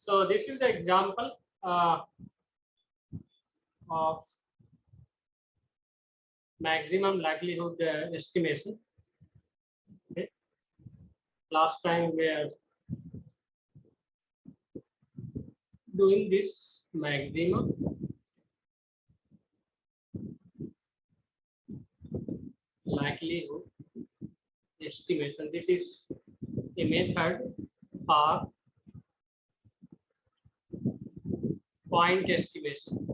So this is the example of maximum likelihood estimation. Okay. Last time we are doing this maximum likelihood estimation. This is a method for point estimation.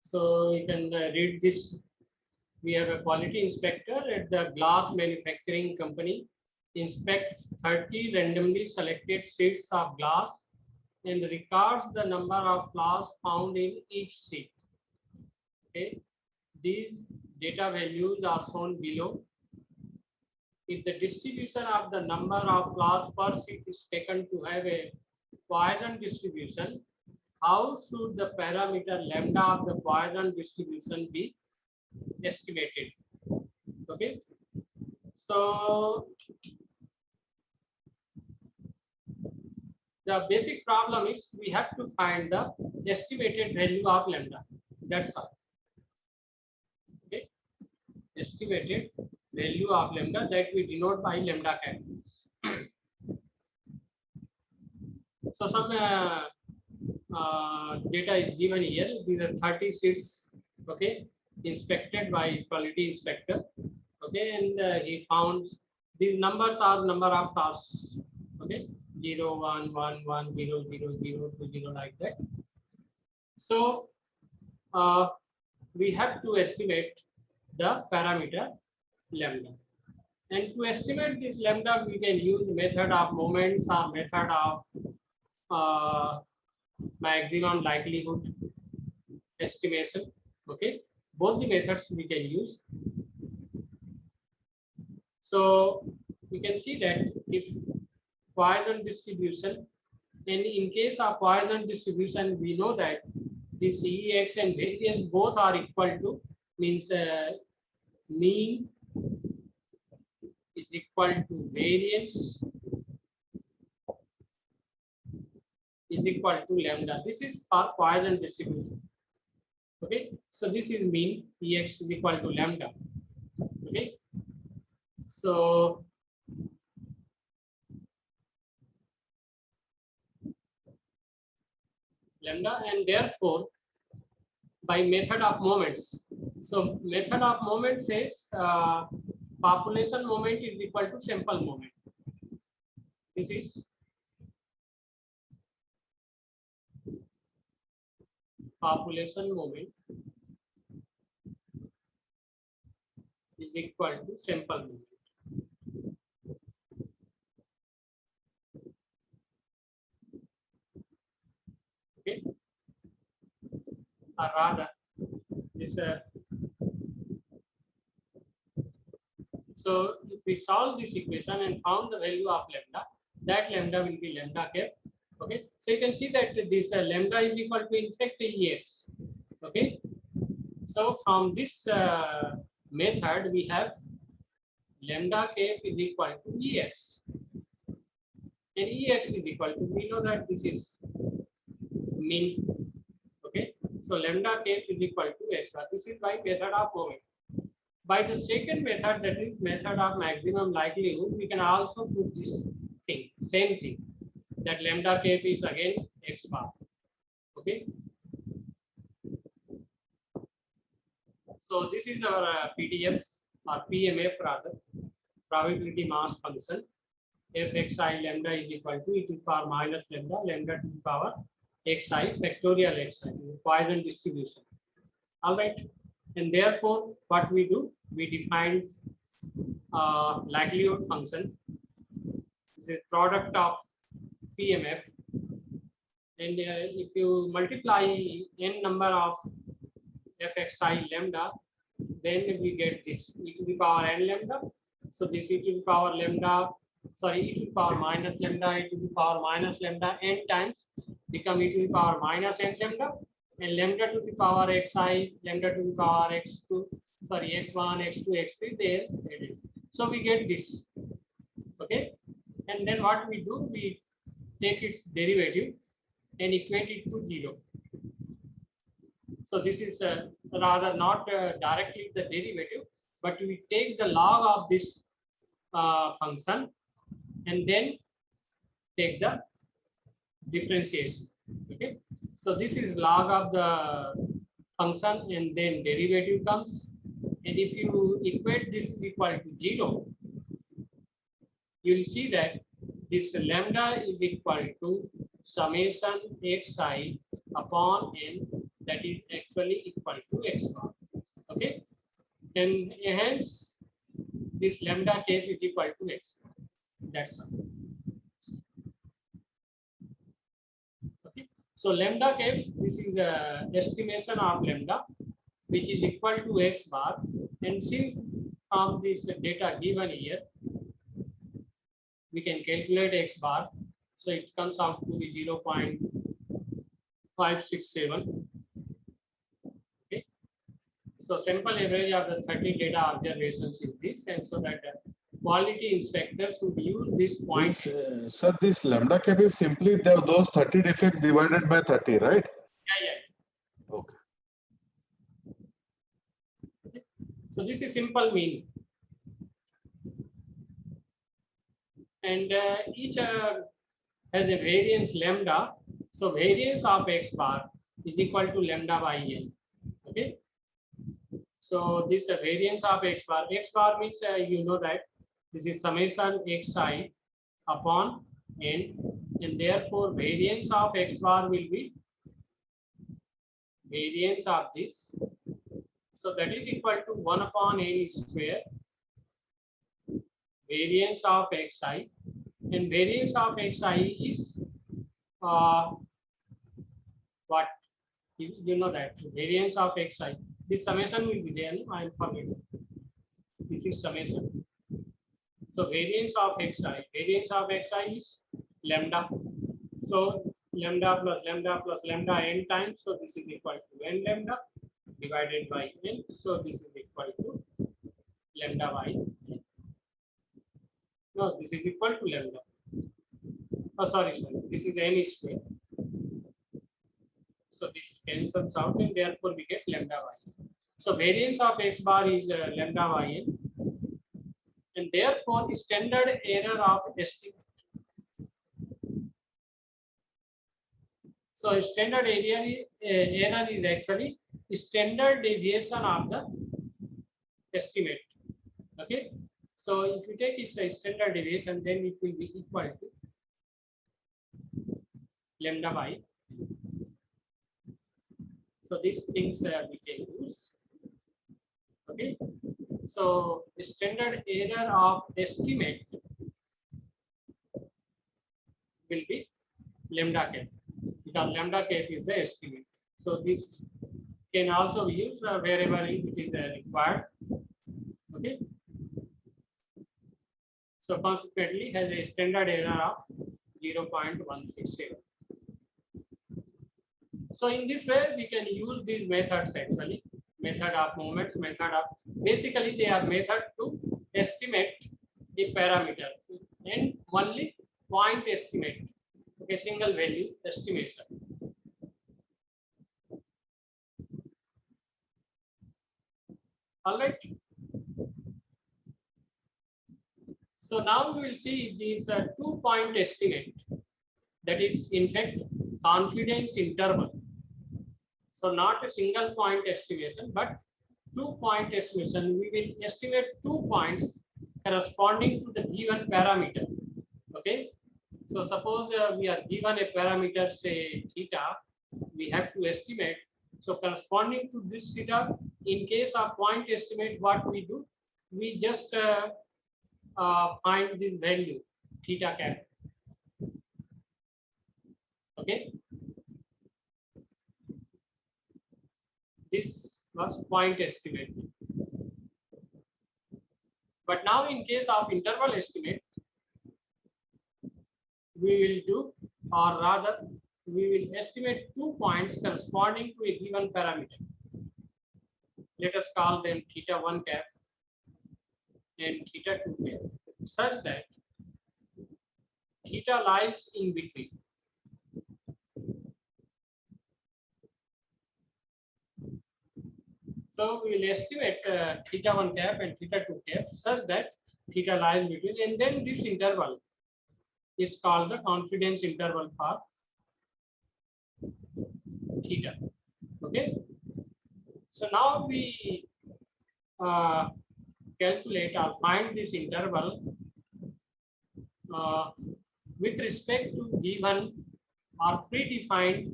So you can read this. We have a quality inspector at the glass manufacturing company. Inspects 30 randomly selected sheets of glass and records the number of flaws found in each sheet. Okay. These data values are shown below. If the distribution of the number of flaws per sheet is taken to have a Poisson distribution, how should the parameter lambda of the Poisson distribution be estimated? Okay. So the basic problem is we have to find the estimated value of lambda. That's all. Okay. Estimated value of lambda that we denote by lambda cap. So some data is given here. These are 30 sheets. Okay, inspected by quality inspector. Okay, and he found these numbers are number of tasks. Okay, 0, 1, 1, 1, 0, 0, 0, 2, 0, like that. So we have to estimate the parameter lambda. And to estimate this lambda, we can use method of moments or method of maximum likelihood estimation. Okay, both the methods we can use. So we can see that if Poisson distribution, and in case of Poisson distribution, we know that this Ex and variance both are equal to, means mean is equal to variance is equal to lambda. This is for Poisson distribution. Okay, so this is mean Ex is equal to lambda. Okay, so lambda, and therefore by method of moments. So method of moment says population moment is equal to sample moment. This is population moment is equal to sample moment. Okay, or rather this so if we solve this equation and found the value of lambda, that lambda will be lambda cap. Okay, so you can see that this lambda is equal to in fact Ex. Okay, so from this method we have lambda cap is equal to Ex, and Ex is equal to, we know that this is mean. Okay, so lambda cap is equal to X. This is by method of moment. By the second method, that is method of maximum likelihood, we can also put this thing, same thing, that lambda cap is again X bar. Okay, so this is our PDF or PMF rather, probability mass function. Fxi lambda is equal to e to the power minus lambda, lambda to the power xi factorial xi, Poisson distribution. All right, and therefore what we do, we define likelihood function is a product of PMF, and if you multiply n number of Fxi lambda, then we get this e to the power n lambda. So this e to the power lambda, sorry, e to the power minus lambda, e to the power minus lambda n times become e to the power minus n lambda, and lambda to the power xi, lambda to the power x2, sorry, x1, x2, x3, there. So we get this. Okay, and then what we do, we take its derivative and equate it to 0. So this is rather not directly the derivative, but we take the log of this function and then take the differentiation. Okay, so this is log of the function and then derivative comes, and if you equate this is equal to 0, you will see that this lambda is equal to summation xi upon n, that is actually equal to x bar. Okay, and hence this lambda cap is equal to x bar. That's all. Okay, so lambda cap, this is a estimation of lambda which is equal to x bar, and since from this data given here we can calculate x bar, so it comes out to be 0.567. Okay, so sample average of the 30 data observations is this, and so that quality inspectors would use this point. Sir, this lambda cap is simply those 30 defects divided by 30, right? Yeah. Okay. So this is simple mean, and each has a variance lambda. So variance of x bar is equal to lambda by n. Okay. So this variance of x bar. X bar means you know that this is summation xi upon n, and therefore variance of x bar will be variance of this. So that is equal to 1 upon n square variance of xi, and variance of xi is what you know that variance of xi. This summation will be there. I am forgetting. This is summation. So variance of xi is lambda. So lambda plus lambda n times. So this is equal to n lambda divided by n. So this is equal to lambda by n. No, this is equal to lambda. Oh, sorry. This is n square. So this cancels out, and therefore we get lambda by n. So variance of x bar is lambda by n, and therefore the standard error of estimate. So standard error is actually standard deviation of the estimate. Okay. So if you take its standard deviation, then it will be equal to lambda by n. So these things we can use. Okay. So standard error of estimate will be lambda cap, because lambda cap is the estimate. So this can also be used wherever it is required. Okay. So consequently has a standard error of 0.167. So in this way we can use these methods actually. Method of moments, method of, basically they are method to estimate a parameter, and only point estimate. Okay, single value estimation. All right. So now we will see these 2-point estimate, that is in fact confidence interval. So not a single point estimation, but 2-point estimation. We will estimate 2 points corresponding to the given parameter. Okay. So suppose we are given a parameter, say theta, we have to estimate. So corresponding to this theta, in case of point estimate, what we do, we just find this value theta cap. Okay. This was point estimate. But now in case of interval estimate, we will do, or rather we will estimate 2 points corresponding to a given parameter. Let us call them theta 1 cap and theta 2 cap such that theta lies in between. So we will estimate theta 1 cap and theta 2 cap such that theta lies between, and then this interval is called the confidence interval for theta. Okay. So now we calculate or find this interval with respect to given or predefined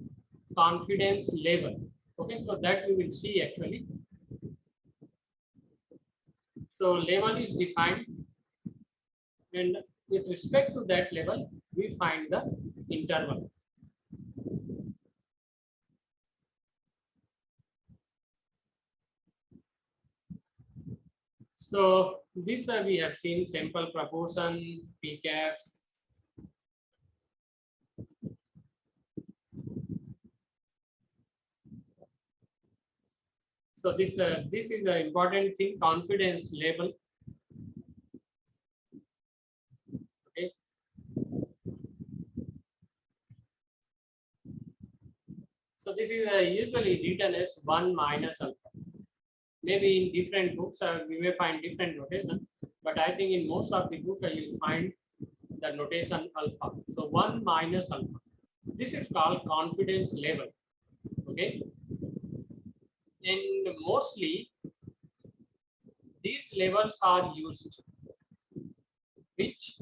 confidence level. Okay, so that we will see actually. So level is defined, and with respect to that level, we find the interval. So this we have seen sample proportion, P cap. So this is an important thing, confidence level. Okay. So this is usually written as 1 minus alpha. Maybe in different books we may find different notation, but I think in most of the book you will find the notation alpha. So 1 minus alpha. This is called confidence level. Okay. And mostly these levels are used, which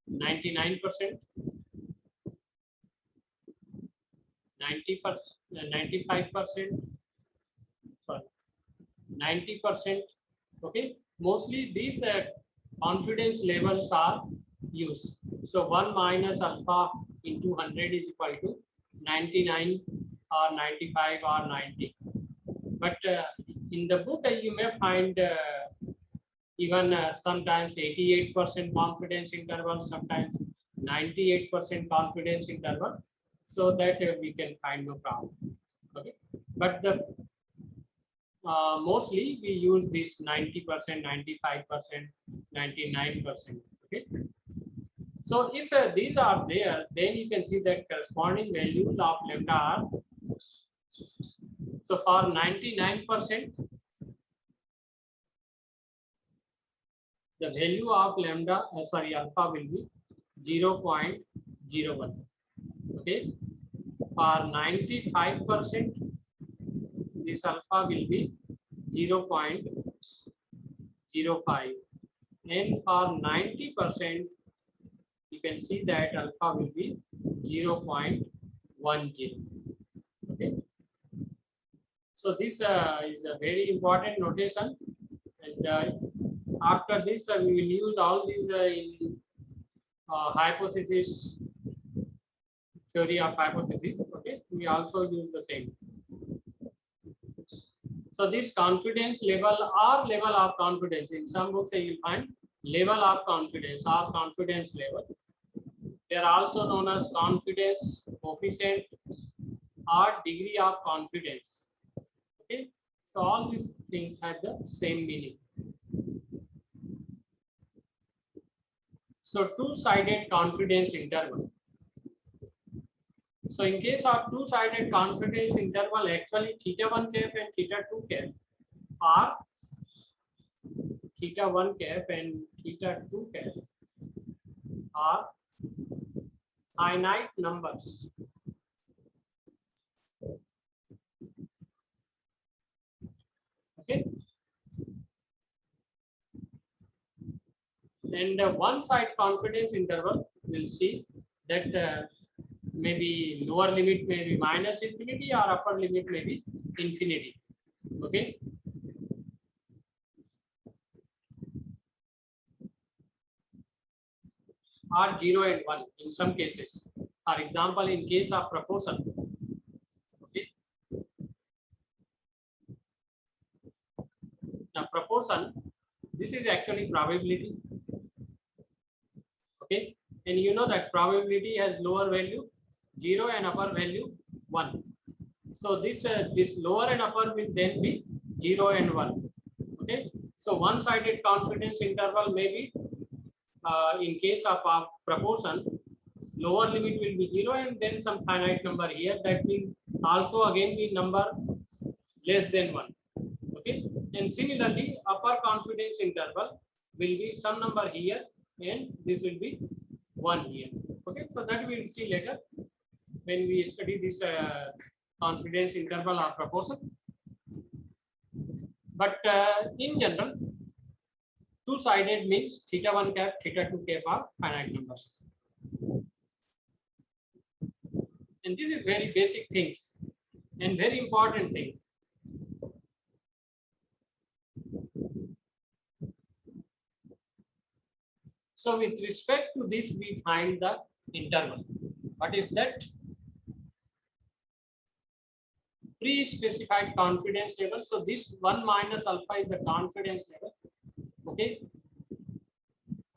99%, 90%, 95%, sorry, 90%. Okay, mostly these confidence levels are used. So 1 minus alpha into 100 is equal to 99 or 95 or 90. But in the book you may find even sometimes 88% confidence interval, sometimes 98% confidence interval, so that we can find no problem. Okay, but the mostly we use this 90%, 95%, 99%. Okay, so if these are there, then you can see that corresponding values of lambda are. So for 99%, the value of lambda, alpha will be 0.01. Okay, for 95%, this alpha will be 0.05, and for 90%, you can see that alpha will be 0.10. Okay, so this is a very important notation, and after this we will use all these in hypothesis, theory of hypothesis. Okay, we also use the same. So this confidence level or level of confidence, in some books you will find level of confidence or confidence level. They are also known as confidence coefficient or degree of confidence. Okay, so all these things have the same meaning. So two-sided confidence interval. So in case of two-sided confidence interval, actually theta 1 cap and theta 2 cap are theta 1 cap and theta 2 cap are finite numbers. Okay. And one side confidence interval, we'll see that maybe lower limit may be minus infinity or upper limit may be infinity. Okay. Or 0 and 1 in some cases. For example, in case of proportion. Okay. Now proportion, this is actually probability. Okay, and you know that probability has lower value 0 and upper value 1. So this lower and upper will then be 0 and 1. Okay, So one-sided confidence interval may be, in case of a proportion, lower limit will be 0 and then some finite number here, that will also again be number less than 1. Okay, and similarly upper confidence interval will be some number here and this will be 1 here. Okay, so that we will see later when we study this confidence interval or proportion. But in general, two-sided means theta 1 cap, theta 2 cap are finite numbers. And this is very basic things and very important thing. So with respect to this, we find the interval. What is that? Pre-specified confidence level. So this 1 minus alpha is the confidence level. Okay.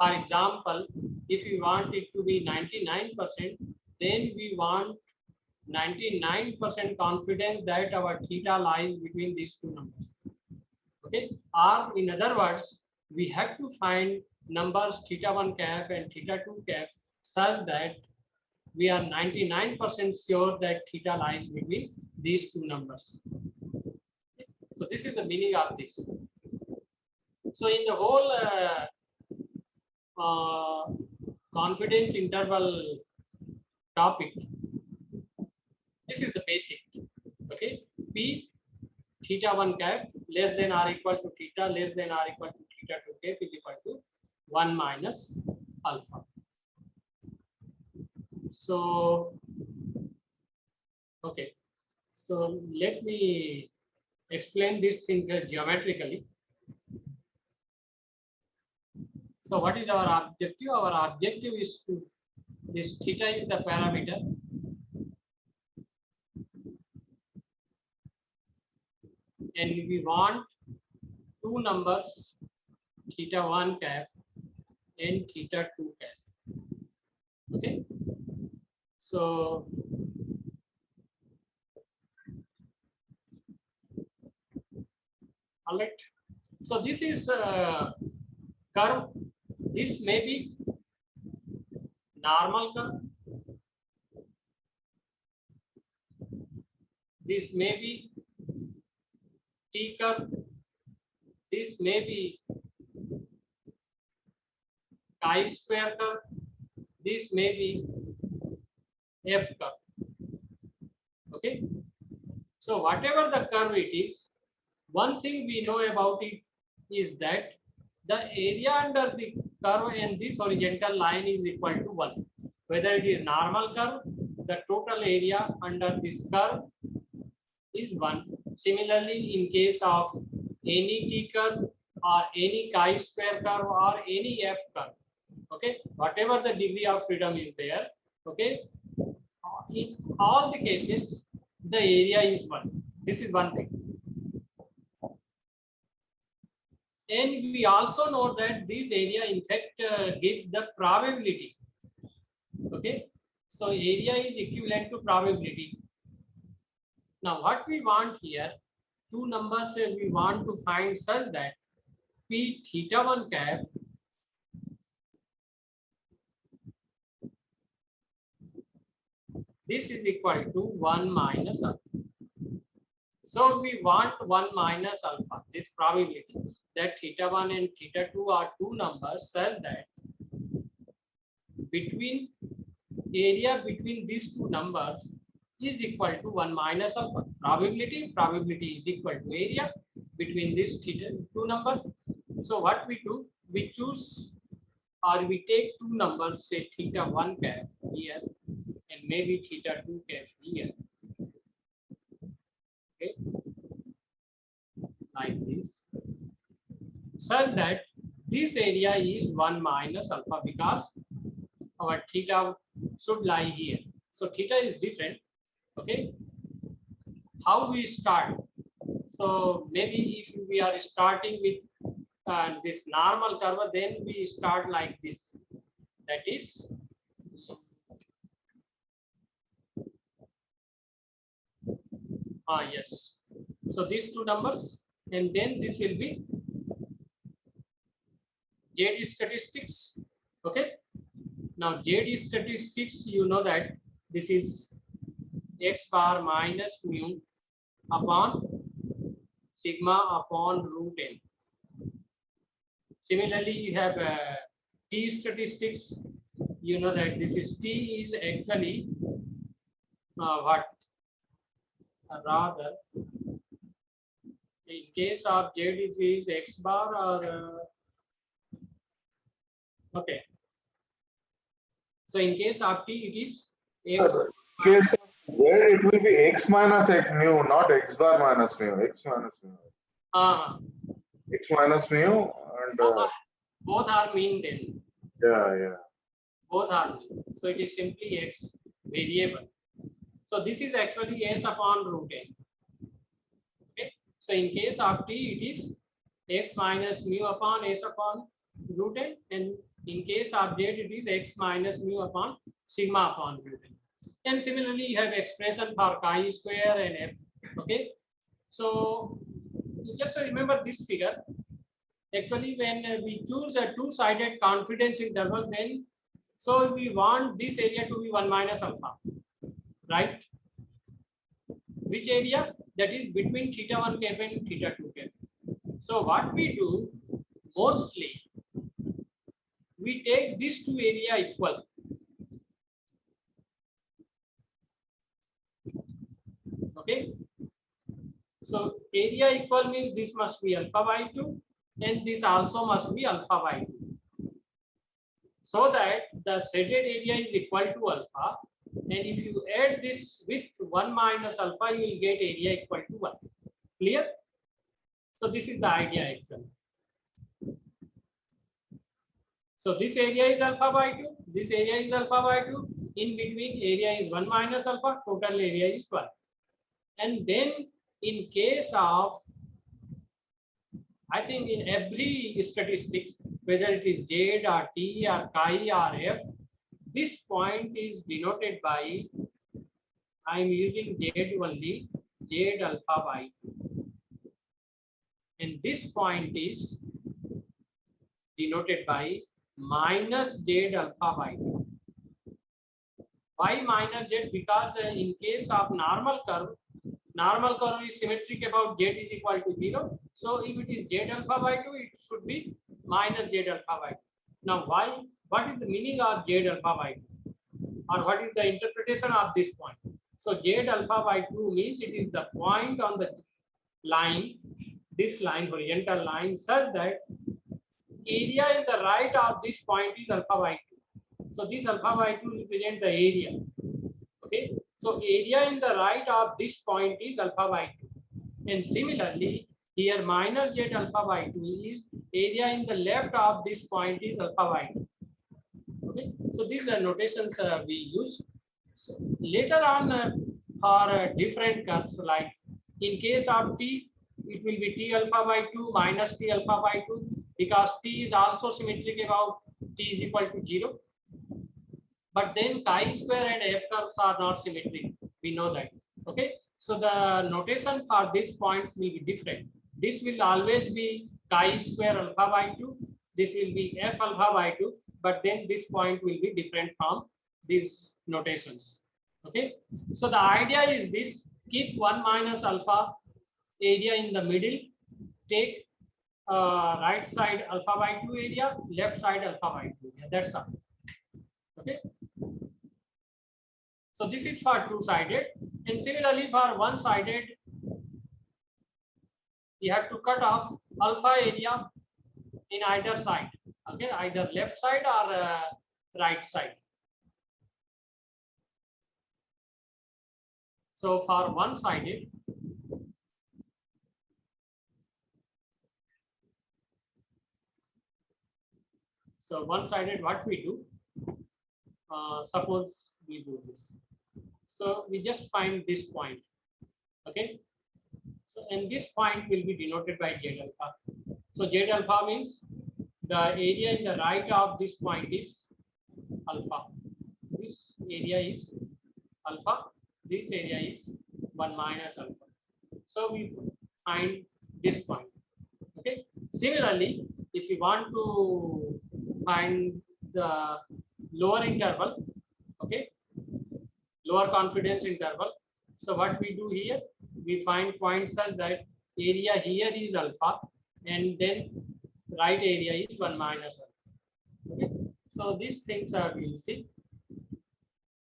For example, if we want it to be 99%, then we want 99% confidence that our theta lies between these two numbers. Okay. Or in other words, we have to find numbers theta 1 cap and theta 2 cap such that we are 99% sure that theta lies between these two numbers. So this is the meaning of this. So in the whole confidence interval topic, this is the basic. Okay, P theta 1 cap less than or equal to theta less than or equal to theta 2 cap is equal to 1 minus alpha. So okay, so let me explain this thing geometrically. So what is our objective? Our objective is to, this theta is the parameter, and we want two numbers theta 1 cap and theta 2 cap. Okay, so all right, so this is a curve. This may be normal curve, this may be T curve, this may be chi-square curve, this may be F curve. Okay, so whatever the curve it is, one thing we know about it is that the area under the curve and this horizontal line is equal to 1. Whether it is normal curve, the total area under this curve is 1. Similarly, in case of any T curve or any chi-square curve or any F curve, okay, whatever the degree of freedom is there, okay, in all the cases, the area is 1. This is one thing. And we also know that this area in fact gives the probability. Okay, so area is equivalent to probability. Now what we want here, two numbers we want to find such that P theta 1 cap this is equal to 1 minus alpha. So we want 1 minus alpha, this probability that theta 1 and theta 2 are two numbers such that between area between these two numbers is equal to 1 minus alpha. Probability is equal to area between these theta two numbers. So what we do, we choose or we take two numbers, say theta 1 cap here and maybe theta 2 cap here. Okay, like this, such that this area is 1 minus alpha because our theta should lie here. So theta is different. Okay, how we start? So maybe if we are starting with this normal curve, then we start like this. That is yes. So these two numbers, and then this will be Z statistics. Okay. Now Z statistics, you know that this is x bar minus mu upon sigma upon root n. Similarly, you have T statistics. You know that this is T is actually what? Rather, in case of Z, it is x bar or okay. So in case of T, it is x. In case of Z, it will be x minus x mu, not x bar minus mu. X minus mu. X minus mu and Both are mean then. yeah. Both are mean. So it is simply x variable. So this is actually s upon root n. Okay. So in case of T, it is x minus mu upon s upon root n, and in case of Z, it is x minus mu upon sigma upon root n. And similarly, you have expression for chi square and f. Okay. So just remember this figure. Actually, when we choose a two-sided confidence interval, then so we want this area to be 1 minus alpha, right? Which area? That is between theta 1 cap and theta 2 cap. So what we do mostly, we take these two area equal. Okay. So area equal means this must be alpha by 2 and this also must be alpha by 2. So that the shaded area is equal to alpha, and if you add this with 1 minus alpha, you will get area equal to 1. Clear? So this is the idea actually. So this area is alpha by 2, this area is alpha by 2, in between area is 1 minus alpha, total area is 1. And then in case of, I think in every statistics, whether it is Z or T or chi or F, this point is denoted by, I am using Z only, Z alpha by 2. And this point is denoted by minus Z alpha by 2. Why minus Z? Because in case of normal curve is symmetric about Z is equal to 0. So if it is Z alpha by 2, it should be minus Z alpha by 2. Now why? What is the meaning of Z alpha by 2? Or what is the interpretation of this point? So Z alpha by 2 means it is the point on the line, this line, horizontal line, such that area in the right of this point is alpha by 2. So this alpha by 2 represents the area. Okay. So area in the right of this point is alpha by 2. And similarly, here minus Z alpha by 2 is area in the left of this point is alpha by 2. Okay. So these are notations we use. So later on for different curves, like in case of T, it will be T alpha by 2 minus T alpha by 2, because T is also symmetric about T is equal to 0. But then chi square and F curves are not symmetric. We know that. Okay. So the notation for these points will be different. This will always be chi square alpha by 2. This will be F alpha by 2. But then this point will be different from these notations. Okay. So the idea is this: keep 1 minus alpha area in the middle. Take right side alpha by 2 area, left side alpha by 2 area. That's all. Okay. So this is for two-sided, and similarly for one-sided, you have to cut off alpha area in either side. Okay, either left side or right side. So for one-sided, what we do? Suppose we do this. So we just find this point. Okay. So and this point will be denoted by Z alpha. So Z alpha means the area in the right of this point is alpha. This area is alpha. This area is 1 minus alpha. So we find this point. Okay. Similarly, if you want to find the lower interval, okay, lower confidence interval. So what we do here, we find points such that area here is alpha, and then right area is 1 minus alpha. Okay, so these things are we'll see.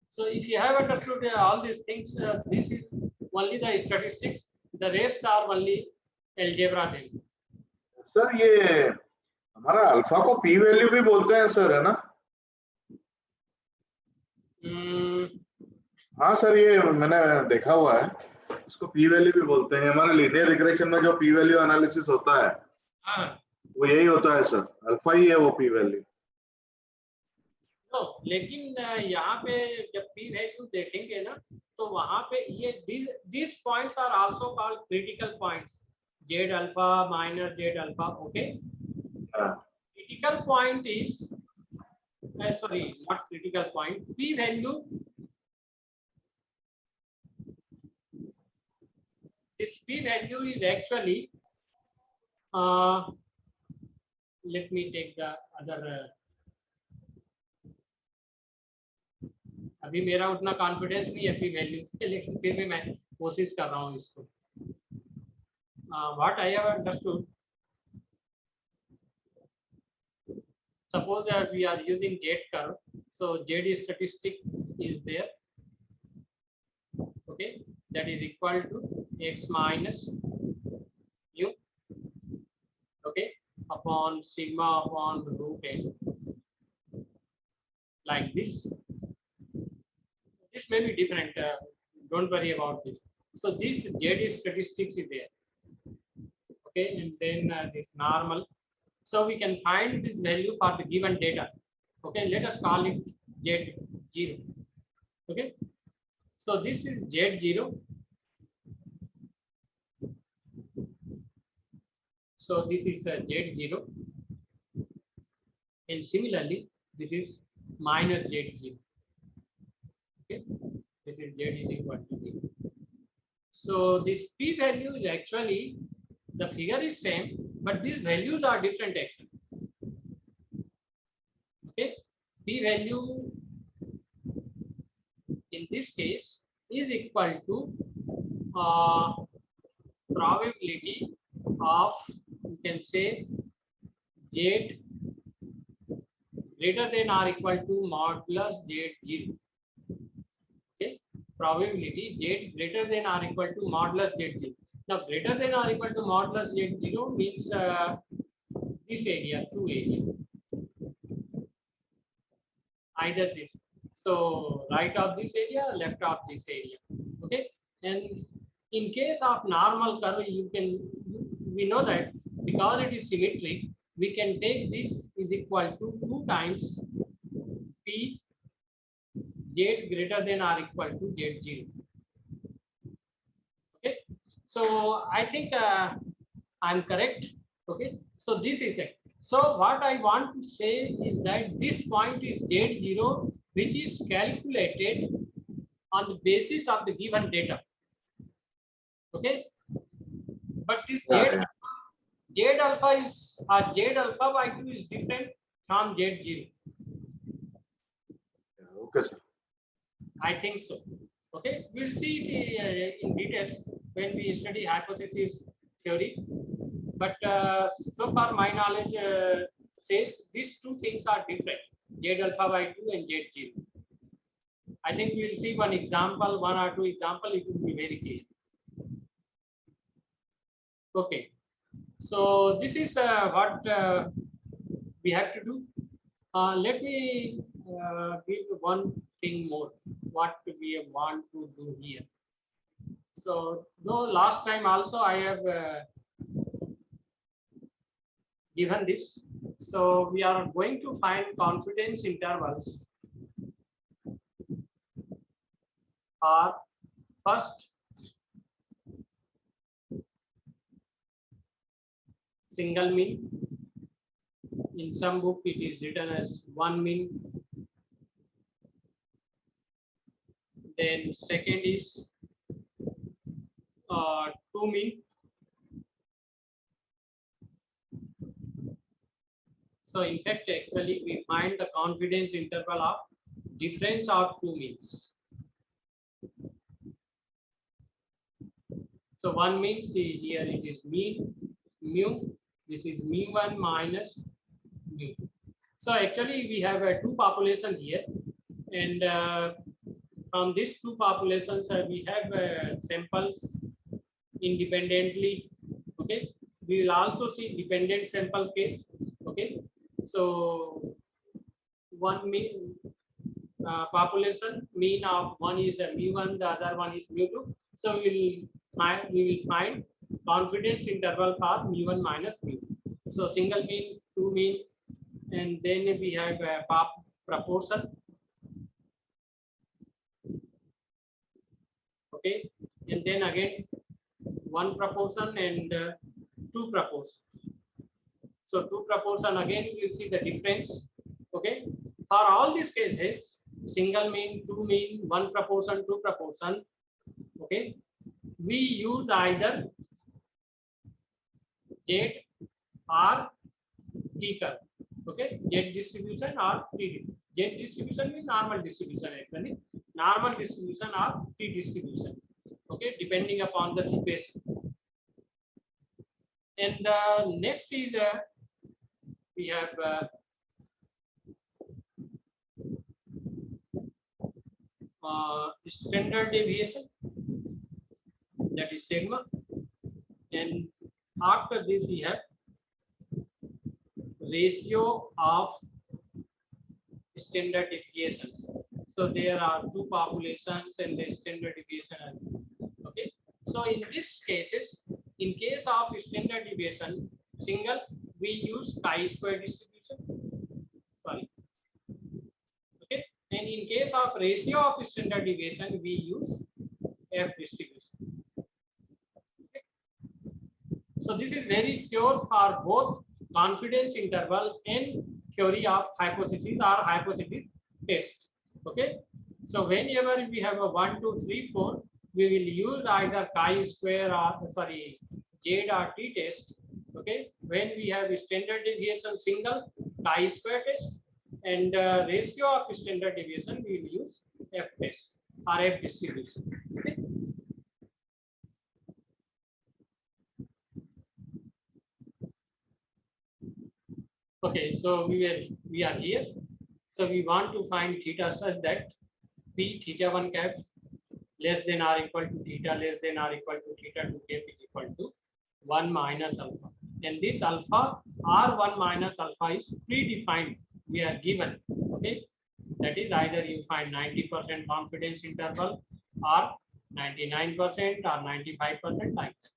So if you have understood all these things, this is only the statistics. The rest are only algebra then. Sir ये हमारा alpha को P value भी बोलते हैं sir, है ना? हाँ sir, ये मैंने देखा हुआ है, इसको पी वैल्यू भी बोलते हैं. हमारे लीनियर रिग्रेशन में जो पी वैल्यू एनालिसिस होता है, हाँ, वो यही होता है सर, अल्फा ही है वो पी वैल्यू. तो लेकिन यहाँ पे जब पी वैल्यू देखेंगे ना, तो वहां पे ये these points are also called critical points. Z alpha minus Z alpha, okay. Critical point is sorry, not critical point. P value. This P value is actually. Let me take the other. अभी मेरा उतना confidence नहीं है P value पे, लेकिन फिर भी मैं कोशिश कर रहा हूँ इसको. What I have understood, suppose we are using Z curve, so Z statistic is there, okay, that is equal to x minus mu, okay, upon sigma upon root n, like this. This may be different, don't worry about this. So this Z statistics is there, okay, and then this normal. So we can find this value for the given data. Okay, let us call it Z0. Okay, so this is Z0. So this is Z0, and similarly this is minus Z0. Okay, this is Z is equal to 0. So this P value is actually, the figure is same, but these values are different actually. Okay, P value in this case is equal to probability of, you can say, Z greater than or equal to modulus Z0. Okay, probability Z greater than or equal to modulus Z0. Now, greater than or equal to modulus Z0 means this area, two area, either this. So, right of this area, left of this area. Okay, and in case of normal curve, we know that because it is symmetric, we can take this is equal to 2 times P Z greater than or equal to Z0. Okay, so I think I'm correct. Okay, so this is it. So what I want to say is that this point is Z0, which is calculated on the basis of the given data. Okay, but this Z alpha is, or Z alpha by 2 is different from Z0. Okay, sir. I think so. Okay, we'll see it in details when we study hypothesis theory. But so far my knowledge says these two things are different, Z alpha by 2 and Z0. I think we'll see one example, one or two example, it will be very clear. Okay, so this is what we have to do. Let me give one thing more, what we want to do here. So though last time also I have given this, so we are going to find confidence intervals are first single mean. In some book it is written as one mean. Then second is two mean. So in fact, actually we find the confidence interval of difference of two means. So one means here it is mean mu. This is mu1 minus mu. So actually we have two population here, and from these two populations we have samples independently. Okay, we will also see dependent sample case. Okay, so one mean population mean of one is mu1, the other one is mu2. So we will find confidence interval for mu1 minus mu2. So single mean, two mean, and then we have a proportion. Okay, and then again one proportion and two proportions. So two proportion, again you will see the difference. Okay, for all these cases, single mean, two mean, one proportion, two proportion. Okay, we use either Z or T curve. Okay, Z distribution or T. Z distribution means normal distribution actually. Normal distribution or T distribution. Okay, depending upon the situation. And next is we have standard deviation, that is sigma, and after this we have ratio of standard deviations. So there are two populations and the standard deviation. Okay, so in these cases, in case of standard deviation single, we use chi-square distribution. Sorry. Okay, and in case of ratio of standard deviation, we use F distribution. Okay. So this is very sure for both confidence interval and theory of hypothesis or hypothesis test. Okay, so whenever we have a 1, 2, 3, 4, we will use either chi-square or sorry Z or T test. Okay, when we have standard deviation single, chi-square test, and ratio of standard deviation, we will use F test or F distribution. Okay. Okay, so we are here. So we want to find theta such that P theta 1 cap less than or equal to theta less than or equal to theta 2 cap is equal to 1 minus alpha. And this alpha R1 minus alpha is predefined. We are given. Okay, that is either you find 90% confidence interval or 99% or 95% like that.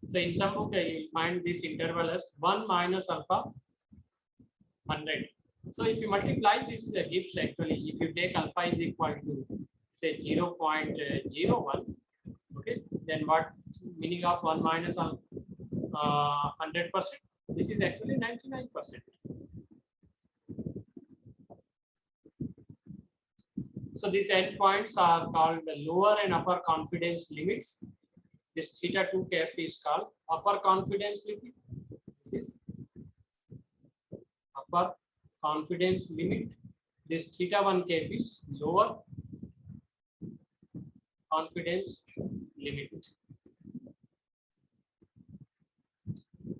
So in some book you will find this interval as 1 minus alpha 100. So if you multiply this gives actually, if you take alpha is equal to say 0.01, okay, then what meaning of 1 minus 100%? This is actually 99%. So these endpoints are called the lower and upper confidence limits. This theta 2 cap is called upper confidence limit. This is upper confidence limit. This theta 1 cap is lower confidence limit.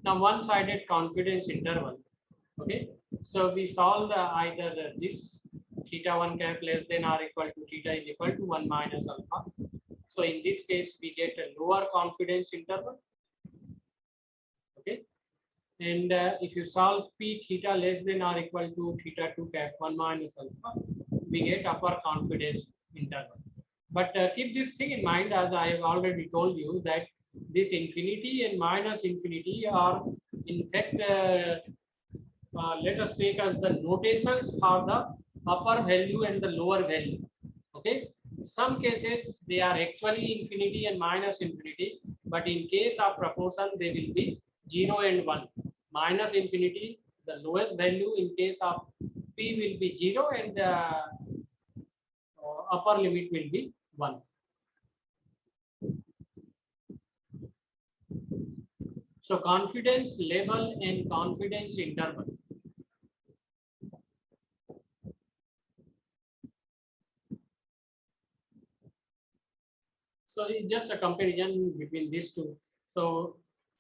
Now one-sided confidence interval. Okay, so we solve either this theta 1 cap less than or equal to theta is equal to 1 minus alpha. So in this case, we get a lower confidence interval. Okay, and if you solve P theta less than or equal to theta 2 cap 1 minus alpha, we get upper confidence interval. But keep this thing in mind, as I have already told you, that this infinity and minus infinity are in fact let us take as the notations for the upper value and the lower value. Okay, some cases they are actually infinity and minus infinity, but in case of proportion they will be 0 and 1. Minus infinity, the lowest value in case of P will be 0 and the upper limit will be 1. So confidence level and confidence interval. So it's just a comparison between these two. So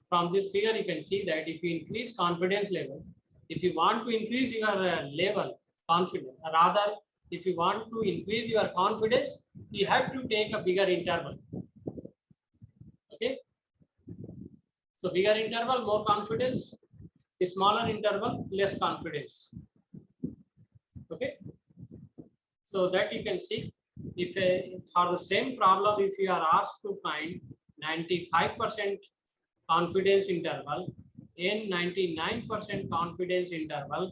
from this figure, you can see that if you increase confidence level, if you want to increase your level confidence, rather if you want to increase your confidence, you have to take a bigger interval. Okay. So bigger interval, more confidence. Smaller interval, less confidence. Okay. So that you can see, if for the same problem, if you are asked to find 95% confidence interval and 99% confidence interval,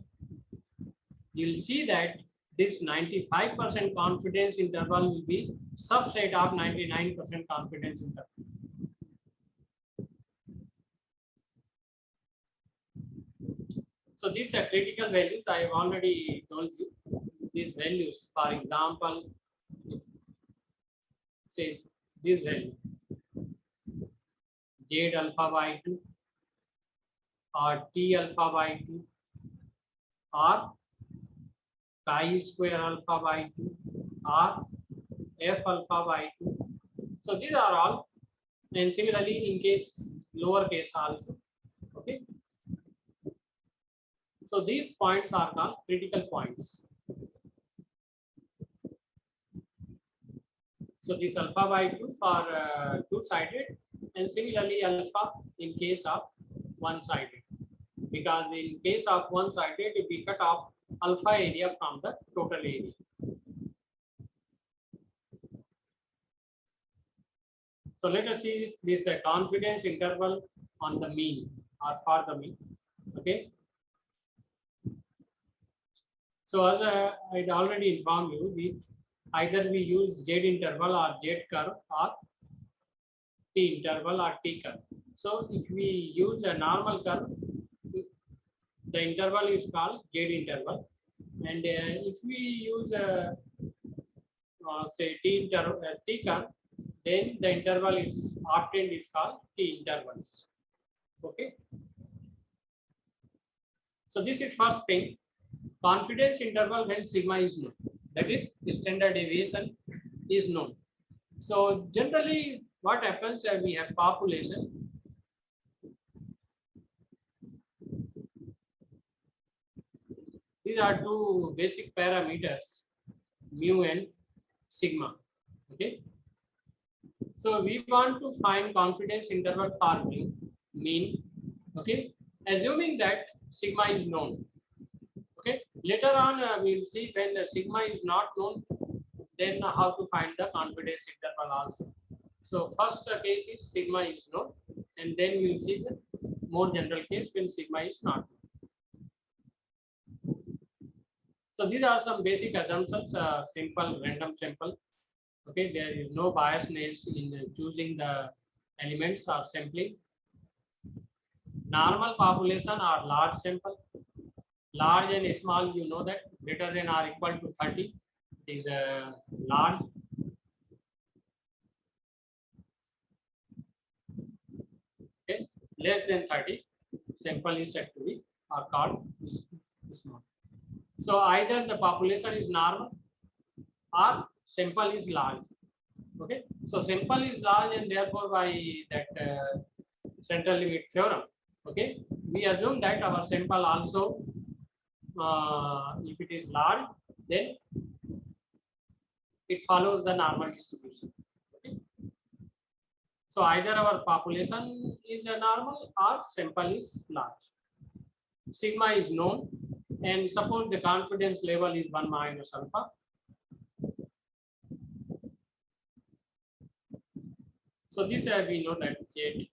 you'll see that this 95% confidence interval will be subset of 99% confidence interval. So these are critical values. I have already told you these values. For example, say this value Z alpha by 2 or T alpha by 2 or chi square alpha by 2 or F alpha by 2. So these are all, and similarly in case lower case also. Okay. So these points are called critical points. So this alpha by 2 for two-sided, and similarly alpha in case of one-sided. Because in case of one-sided, we cut off alpha area from the total area. So let us see this confidence interval on the mean or for the mean. Okay. So as I had already informed you, either we use Z interval or Z curve or T interval or T curve. So if we use a normal curve, the interval is called Z interval, and if we use say T curve, then the interval is obtained is called T intervals. Okay. So this is first thing. Confidence interval when sigma is known, that is standard deviation is known. So generally what happens, we have population. These are two basic parameters, mu and sigma. Okay. So we want to find confidence interval for mean. Okay. Assuming that sigma is known. Okay. Later on, we will see when sigma is not known, then how to find the confidence interval also. So first case is sigma is known, and then we will see the more general case when sigma is not known. So these are some basic assumptions, simple, random sample. Okay, there is no biasness in choosing the elements or sampling. Normal population or large sample. Large and small, you know that greater than or equal to 30 is large. Okay, less than 30 sample is said to be or called small. So either the population is normal or sample is large. Okay, so sample is large, and therefore by that central limit theorem, okay, we assume that our sample also, if it is large, then it follows the normal distribution. Okay. So either our population is a normal or sample is large. Sigma is known, and suppose the confidence level is 1 minus alpha. So this we know that Z.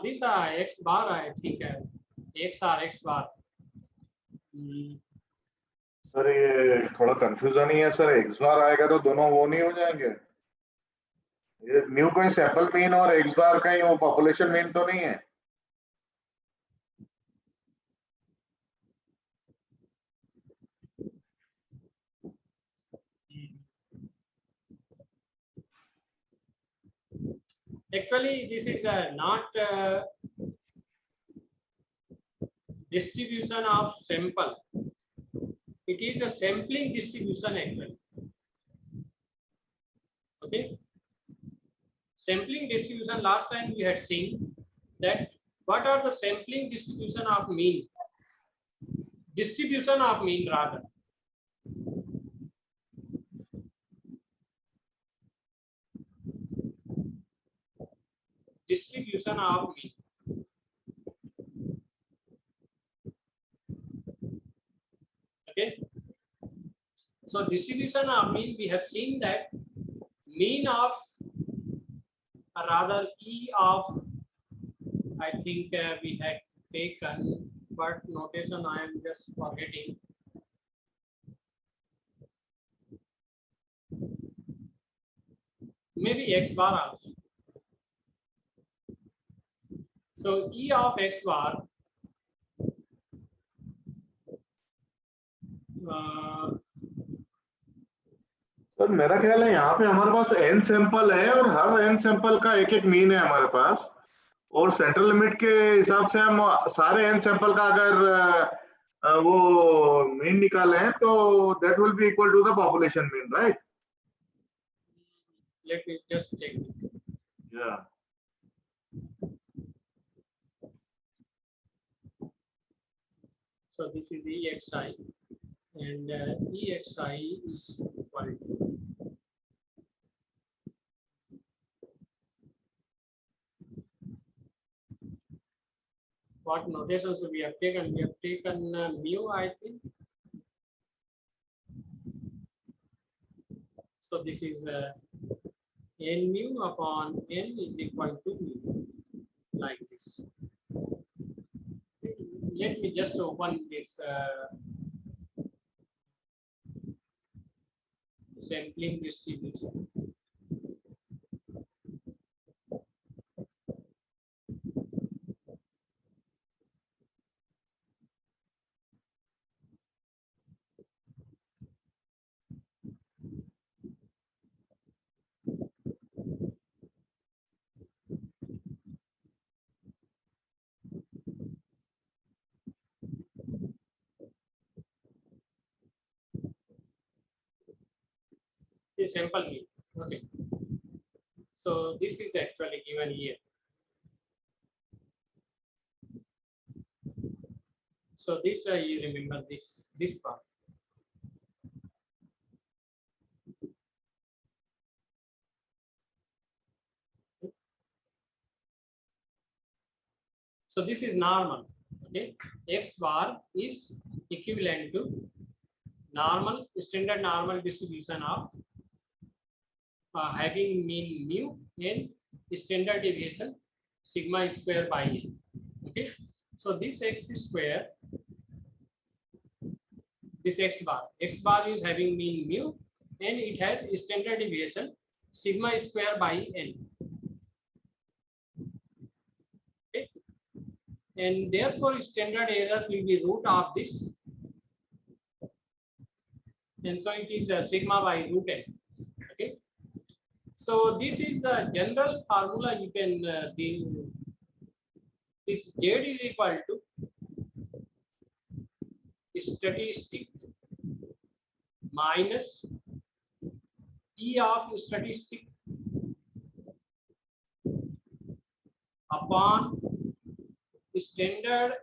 These are X bar, I think X or X bar. Sir ये थोड़ा confusion ही है sir, x बार आएगा तो दोनों वो नहीं हो जाएंगे? ये म्यू कहीं सैंपल मीन और एक्स बार कहीं वो पॉपुलेशन मीन तो नहीं है? Actually, this is not distribution of sample. It is a sampling distribution actually. Okay. Sampling distribution, last time we had seen that what are the sampling distribution of mean? Distribution of mean rather. Distribution of mean. Okay. So distribution of mean, we have seen that mean of rather E of, I think we had taken, but notation I am just forgetting. Maybe X bar also. So E of X bar sir मेरा ख्याल है यहाँ पे हमारे पास n sample है और हर n sample का एक एक मीन है हमारे पास, और सेंट्रल लिमिट के हिसाब से हम सारे n सैंपल का अगर वो मीन निकाले हैं तो that will be equal to the population mean, right? let me just check. Yeah. So this is EXI, and EXI is equal to what notations we have taken? We have taken mu, I think. So this is n mu upon n is equal to mu, like this. Let me just open this sampling distribution. The sample mean. Okay. So this is actually given here. So this you remember this part. So this is normal. Okay, X bar is equivalent to normal, standard normal distribution of having mean mu and standard deviation sigma square by n. Okay, so this x square, this x bar is having mean mu and it has standard deviation sigma square by n. Okay, and therefore standard error will be root of this, and so it is sigma by root n. Okay, so this is the general formula. You can this Z is equal to statistic minus E of statistic upon standard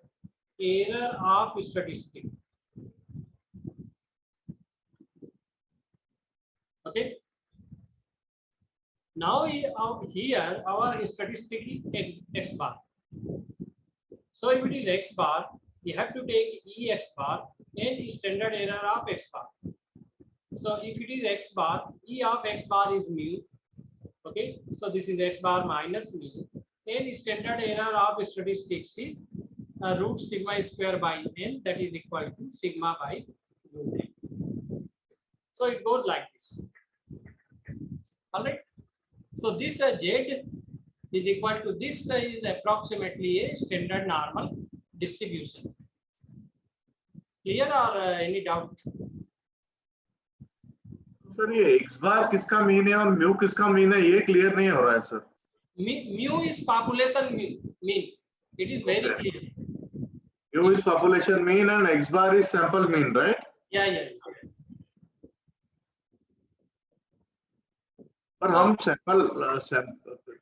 error of statistic. Okay. Now here our statistic is X bar. So if it is X bar, you have to take E X bar and standard error of X bar. So if it is X bar, E of X bar is mu. Okay, so this is X bar minus mu, and standard error of statistics is root sigma square by n, that is equal to sigma by root n. So it goes like this. All right. So this Z is equal to this is approximately a standard normal distribution. Clear or any doubt? Sir ये x बार किसका mean है और mu किसका mean है ये clear नहीं हो रहा है sir. Mu is population mean. It is very Okay. clear. Mu is population mean and X bar is sample mean, right? Yeah. But So हम sample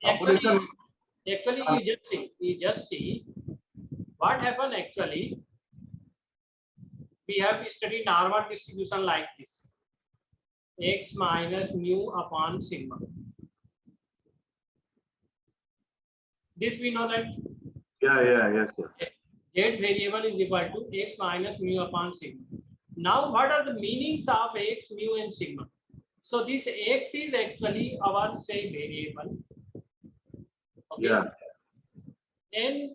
population. actually you just see what happened actually. We have studied normal distribution like this. X minus mu upon sigma. This we know that Yes, sir. Z variable is equal to X minus mu upon sigma. Now what are the meanings of X, mu and sigma? So this X is actually our say variable. Okay. Yeah. And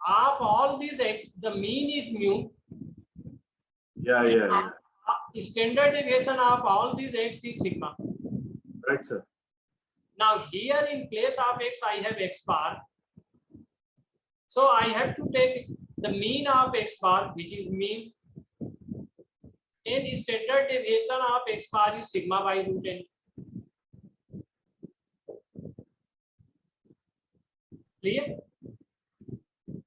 of all these X, the mean is mu. Yeah. Standard deviation of all these X is sigma. Right, sir. Now here in place of X, I have X bar. So I have to take the mean of X bar, which is mean, and standard deviation of X bar is sigma by root n. Clear?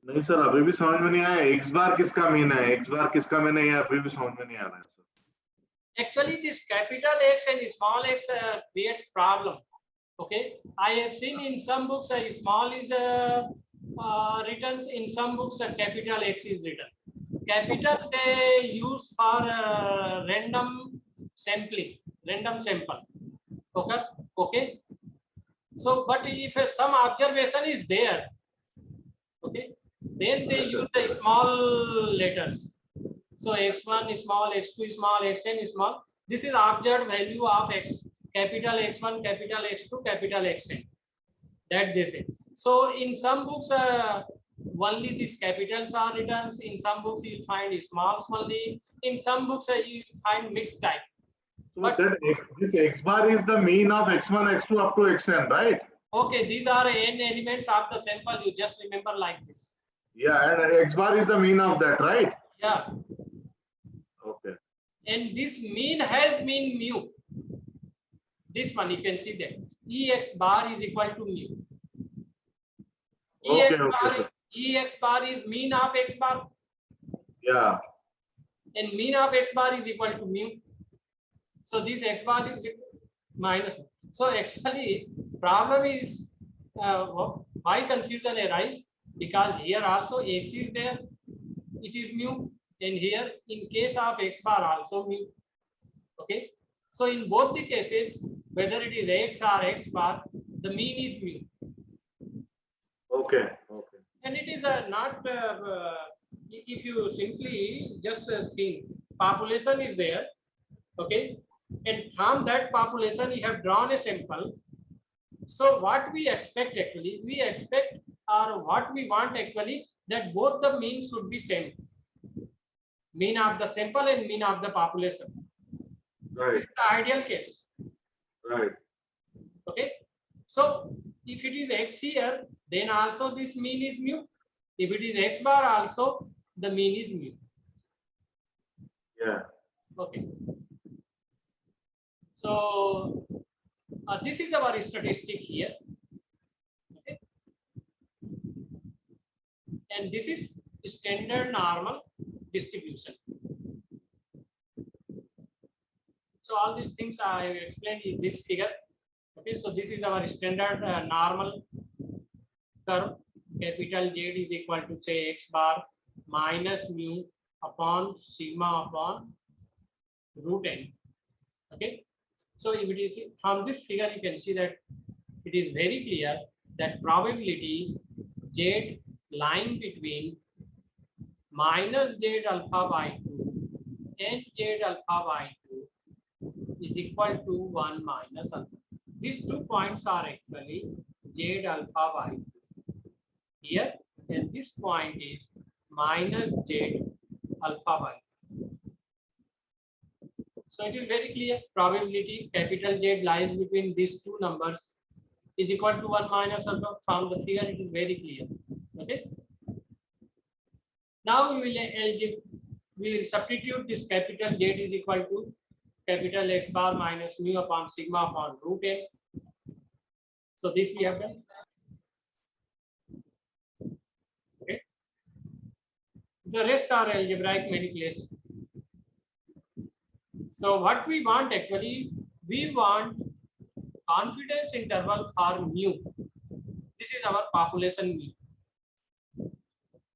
नहीं sir, अभी भी समझ में नहीं आया x बार किसका mean है, x बार किसका मीन है, ये अभी भी समझ में नहीं आ रहा है sir. Actually, this capital X and small x creates problem. Okay, I have seen in some books small is written, in some books capital X is written. Capital they use for random sampling, random sample. Okay. So, but if some observation is there, okay, then they use the small letters. So x1 is small, x2 is small, xn is small. This is observed value of x, capital X1, capital X2, capital Xn. That they say. So in some books, only these capitals are written. In some books, you find small only. In some books, you find mixed type. So but that this x bar is the mean of x1, x2 up to xn, right? Okay, these are n elements of the sample. You just remember like this. Yeah, and x bar is the mean of that, right? Yeah. Okay. And this mean has mean mu. This one you can see that Ex bar is equal to mu. Ex bar is mean of X bar. Yeah. And mean of X bar is equal to mu. So this X bar is minus. So actually problem is why confusion arises, because here also X is there, it is mu, and here in case of X bar also mu. Okay. So in both the cases, whether it is X or X bar, the mean is mu. Okay. And it is not, if you simply just think, population is there, okay, and from that population you have drawn a sample. So what we expect actually, we expect, or what we want actually, that both the means should be same. Mean of the sample and mean of the population. Right. This is the ideal case. Right. Okay. So if it is X here, then also this mean is mu. If it is X bar also, the mean is mu. Yeah. Okay. So this is our statistic here. Okay. And this is standard normal distribution. So all these things I have explained in this figure. Okay, so this is our standard normal curve. Capital Z is equal to say X bar minus mu upon sigma upon root n. Okay, so if it is from this figure, you can see that it is very clear that probability Z lying between minus Z alpha by 2 and Z alpha by 2 is equal to 1 minus alpha. These 2 points are actually Z alpha by 2 here, and this point is minus Z alpha by 2. So it is very clear, probability capital Z lies between these two numbers is equal to 1 minus alpha. From the figure it is very clear. Okay. Now we will substitute this capital Z is equal to capital X bar minus mu upon sigma upon root n. So this we have done. The rest are algebraic manipulation. So what we want actually, we want confidence interval for mu. This is our population mean.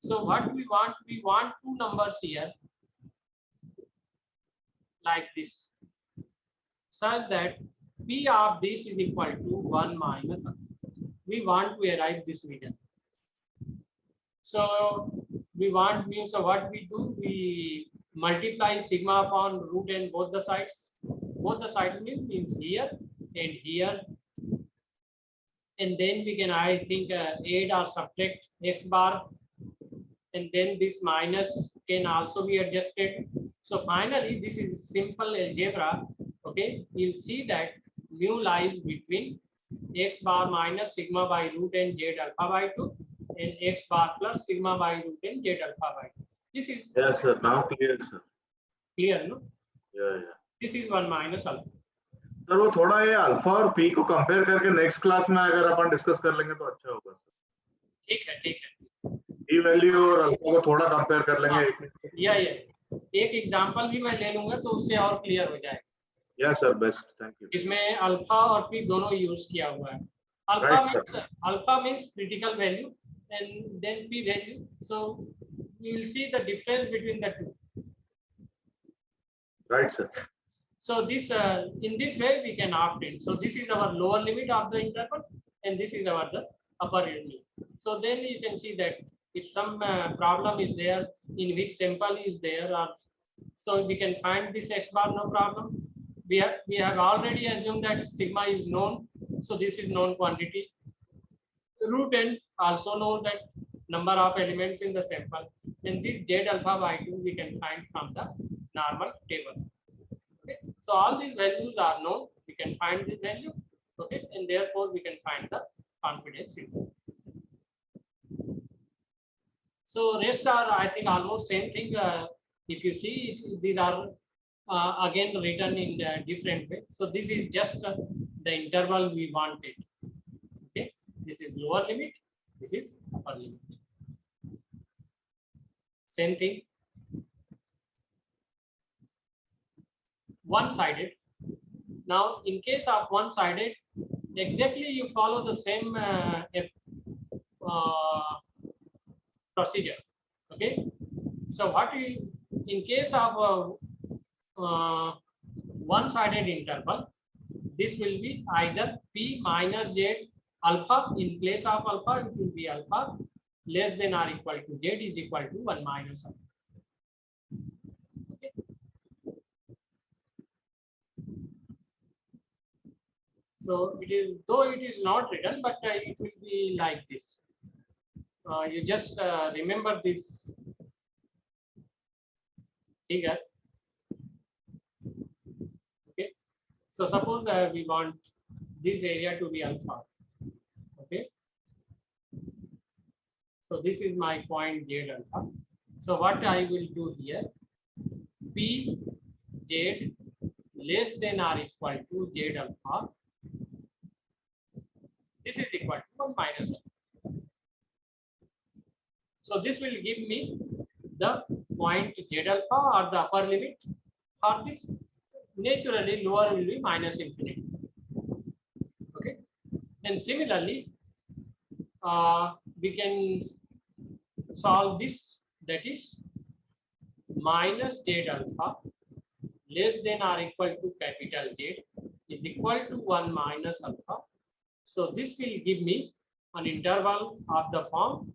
So what we want two numbers here like this, such that P of this is equal to 1 minus alpha. We want to arrive this region. So we want mu, so what we do, we multiply sigma upon root n both the sides. Both the sides means here and here. And then we can, I think, add or subtract x bar. And then this minus can also be adjusted. So finally, this is simple algebra. Okay, you'll see that mu lies between x bar minus sigma by root n z alpha by 2 and x bar plus sigma by root n z alpha by 2. This is Yes, sir. Now clear, sir. clear, no? Yeah, yeah. This is 1 minus alpha. Sir वो थोड़ा ये alpha और P को compare करके next class में अगर अपन discuss कर लेंगे तो अच्छा होगा सर. ठीक है, ठीक है. पी वैल्यू और अल्फा को थोड़ा कंपेयर कर लेंगे. एक एग्जांपल भी मैं ले लूंगा तो उससे और क्लियर हो जाएगा. Yes sir, best, thank you. इसमें अल्फा और पी दोनों यूज किया हुआ है. Alpha means critical value and then p value. So you will see the difference between the two. Right, sir. So this in this way we can opt in. So this is our lower limit of the interval and this is our the upper limit. So then you can see that if some problem is there in which sample is there, or so we can find this x bar, no problem. We have already assumed that sigma is known, so this is known quantity. Root n also know that number of elements in the sample, and this z alpha by 2 we can find from the normal table. Okay, so all these values are known. We can find the value. Okay, and therefore we can find the confidence interval. So rest are, I think, almost same thing. If you see, these are again written in a different way. So this is just the interval we wanted. Okay, this is lower limit. This is upper limit. Same thing. One-sided. Now, in case of one-sided, exactly you follow the same procedure. Okay. So what we, in case of one-sided interval, this will be either p minus z alpha. In place of alpha, it will be alpha less than or equal to z is equal to 1 minus alpha. Okay. So it is, though it is not written, but it will be like this. You just remember this figure. Okay. So suppose we want this area to be alpha. Okay. So this is my point z alpha. So what I will do here, p z less than or equal to z alpha. This is equal to 1 minus alpha. So this will give me the point z alpha or the upper limit for this. Naturally, lower will be minus infinity. Okay, and similarly, we can solve this, that is minus z alpha less than or equal to capital Z is equal to 1 minus alpha. So this will give me an interval of the form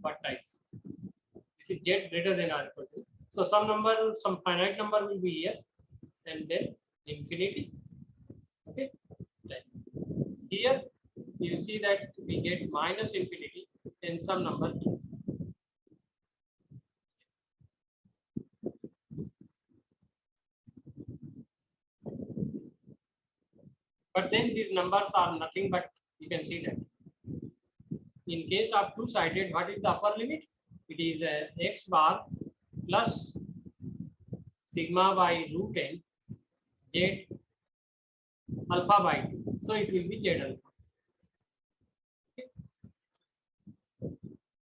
what type? This is z greater than or equal to. So some number, some finite number will be here, and then infinity. Okay, like here you will see that we get minus infinity and some number here. But then these numbers are nothing but, you can see that in case of two-sided, what is the upper limit? It is x bar plus sigma by root n z alpha by 2. So it will be z alpha. Okay.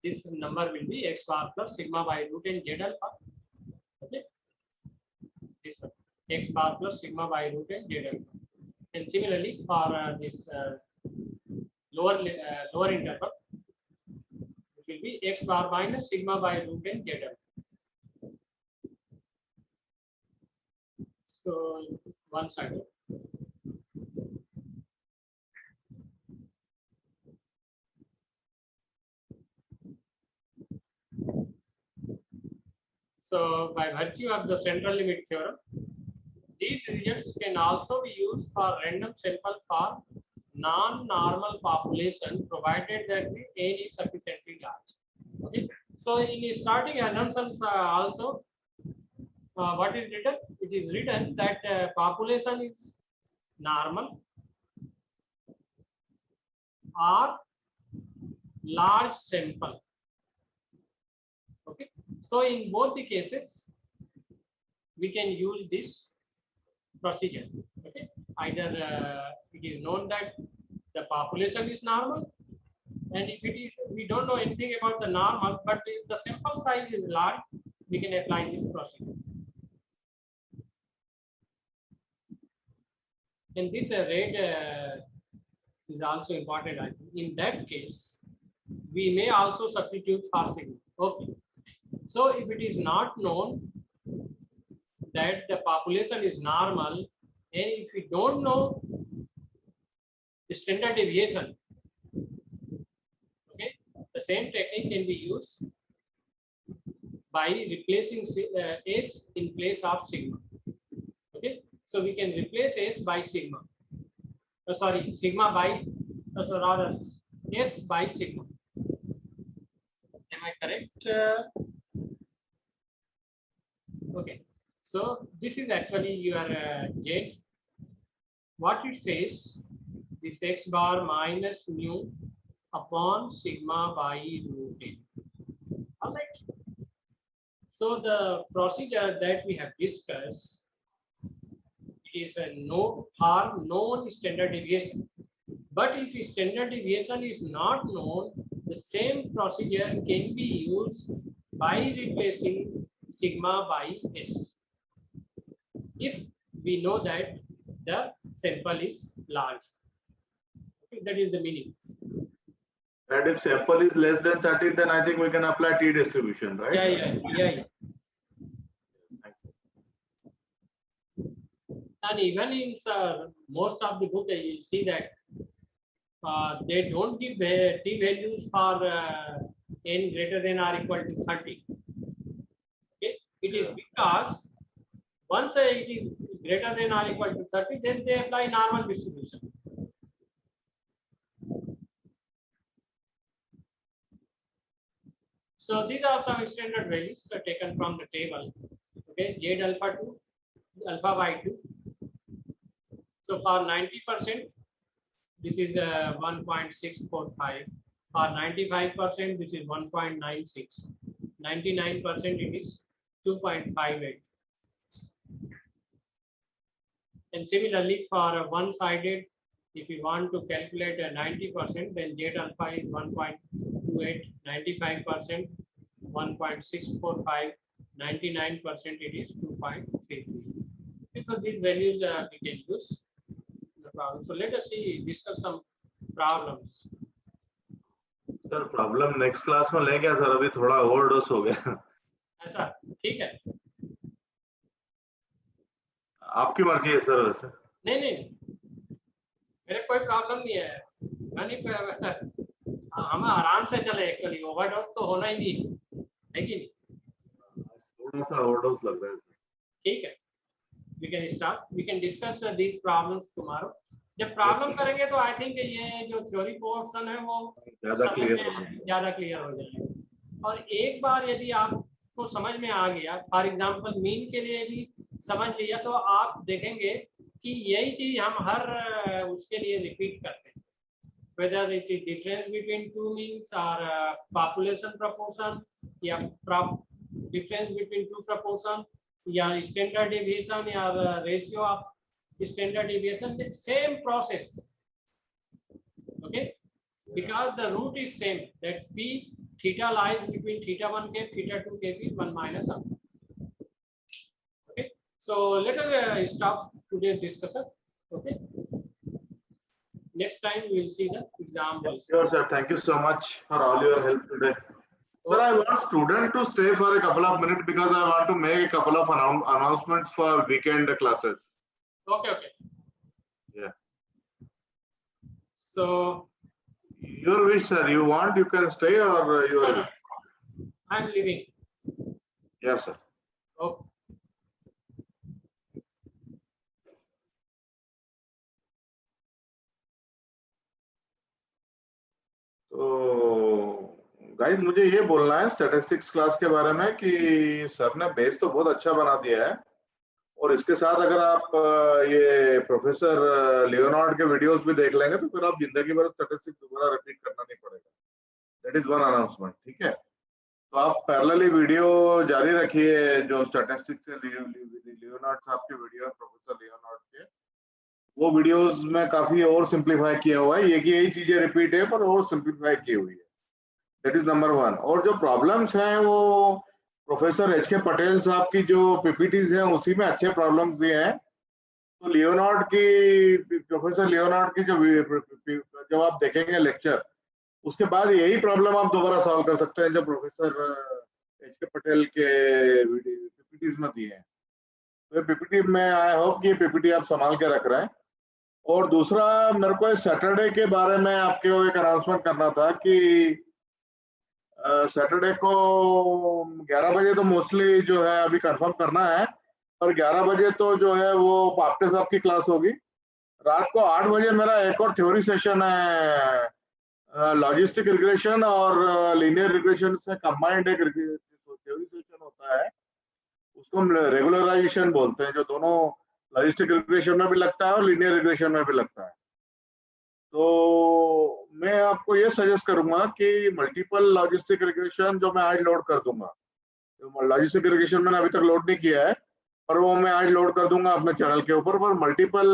this number will be x bar plus sigma by root n z alpha. Okay, this one x bar plus sigma by root n z alpha. And similarly for this lower interval, it will be x bar minus sigma by root n z alpha. So one side. So by virtue of the central limit theorem, these results can also be used for random sample for non-normal population, provided that the n is sufficiently large. Okay. So in starting assumptions also, what is written? It is written that population is normal or large sample. Okay. So in both the cases, we can use this procedure. Okay. Either it is known that the population is normal, and if it is, we don't know anything about the normal, but if the sample size is large, we can apply this procedure. And this rate is also important. I think in that case, we may also substitute for sigma. Okay. So if it is not known that the population is normal, and if we don't know the standard deviation, okay, the same technique can be used by replacing S in place of sigma. Okay, so we can replace S by sigma. Sorry, sigma by, so rather S by sigma. Am I correct? Okay, so this is actually your Z. What it says, this x bar minus mu upon sigma by root n. All right. So the procedure that we have discussed, it is a known standard deviation. But if standard deviation is not known, the same procedure can be used by replacing sigma by S, if we know that the sample is large. Okay, that is the meaning. And if sample is less than 30, then I think we can apply t distribution, right? Yeah. And even in most of the book, you see that they don't give t values for n greater than or equal to 30. Okay, it is because once it is greater than or equal to 30, then they apply normal distribution. So these are some standard values taken from the table. Okay, Z alpha 2, alpha by 2. So for 90%, this is 1.645. For 95%, this is 1.96. 99%, it is 2.58. And similarly, for one-sided, if you want to calculate a 90%, then Z alpha is 1.28, 95%, 1.645, 99%, it is 2.33. Because these values we can use. No problem. So let us discuss some problems. Sir problem next class में ले गया sir, अभी थोड़ा overdose हो गया. ऐसा ठीक है, आपकी मर्जी है सर. वैसे नहीं मेरे कोई प्रॉब्लम नहीं है. हम आराम से चले, एक्चुअली ओवरडोज तो होना ही नहीं है कि थोड़ा सा ओवरडोज लग रहा है. ठीक है, we can start, we can discuss these problems tomorrow. जब प्रॉब्लम करेंगे तो आई थिंक ये जो थ्योरी पोर्शन है वो ज्यादा क्लियर हो जाएगा. और एक बार यदि आपको समझ में आ गया, फॉर एग्जांपल मीन के लिए भी समझ लिया, तो आप देखेंगे कि यही चीज हम हर उसके लिए रिपीट करते हैं, whether it is difference between two means or population proportion या difference between two proportion या standard deviation या ratio of standard deviation, the same process. Okay, because the root is same, that p theta lies between theta 1 cap, theta 2 cap is 1 minus alpha. Okay, so let us stop today's discussion. Okay, next time we will see the examples. Sure, sir. Thank you so much for all your help today. Sir, I want student to stay for a couple of minutes because I want to make a couple of announcements for weekend classes. Okay, okay. Yeah. So your wish, sir. You want, you can stay, or you are. I am leaving. Yes, sir. Okay. तो guys मुझे ये बोलना है statistics class के बारे में कि sir ने बेस तो बहुत अच्छा बना दिया है, और इसके साथ अगर आप ये प्रोफेसर लियोनार्ड के वीडियोस भी देख लेंगे तो फिर आप जिंदगी भर स्टैटिस्टिक्स दोबारा रिपीट करना नहीं पड़ेगा. That is one announcement. ठीक है, तो आप पैरेलली वीडियो जारी रखिए जो स्टैटिस्टिक्स से लियोनार्ड साहब के वीडियो है, प्रोफेसर लियोनार्ड के. वो वीडियोस में काफी और सिंप्लीफाई किया हुआ है, ये कि यही चीजें रिपीट है पर और सिंप्लीफाई की हुई है. That is number one. और जो प्रॉब्लम्स हैं वो प्रोफेसर एच.के. पटेल साहब की जो पीपीटीज हैं उसी में अच्छे प्रॉब्लम्स दिए हैं. तो लियोनार्ड की, प्रोफेसर लियोनार्ड की जब आप देखेंगे लेक्चर, उसके बाद यही प्रॉब्लम आप दोबारा सॉल्व कर सकते हैं जो प्रोफेसर एच.के. पटेल के पीपीटीज में दिए हैं. तो पीपीटी में आई होप कि पीपीटी आप संभाल के रख रहे हैं. और दूसरा, मेरे को सैटरडे के बारे में आपके एक अनाउंसमेंट करना था कि सैटरडे को 11 बजे तो मोस्टली जो है अभी कंफर्म करना है, और 11 बजे तो जो है वो पाप्टे साहब की क्लास होगी. रात को 8 बजे मेरा एक और थ्योरी सेशन है, लॉजिस्टिक रिग्रेशन और लीनियर रिग्रेशन से कंबाइंड एक थ्योरी सेशन होता है, उसको हम रेगुलराइजेशन बोलते हैं, जो दोनों लॉजिस्टिक रिग्रेशन में भी लगता है और लीनियर रिग्रेशन में भी लगता है. तो मैं आपको ये सजेस्ट करूंगा कि मल्टीपल लॉजिस्टिक रिग्रेशन जो मैं आज लोड कर दूंगा, लॉजिस्टिक रिग्रेशन मैंने अभी तक लोड नहीं किया है पर वो मैं आज लोड कर दूंगा अपने चैनल के ऊपर. पर मल्टीपल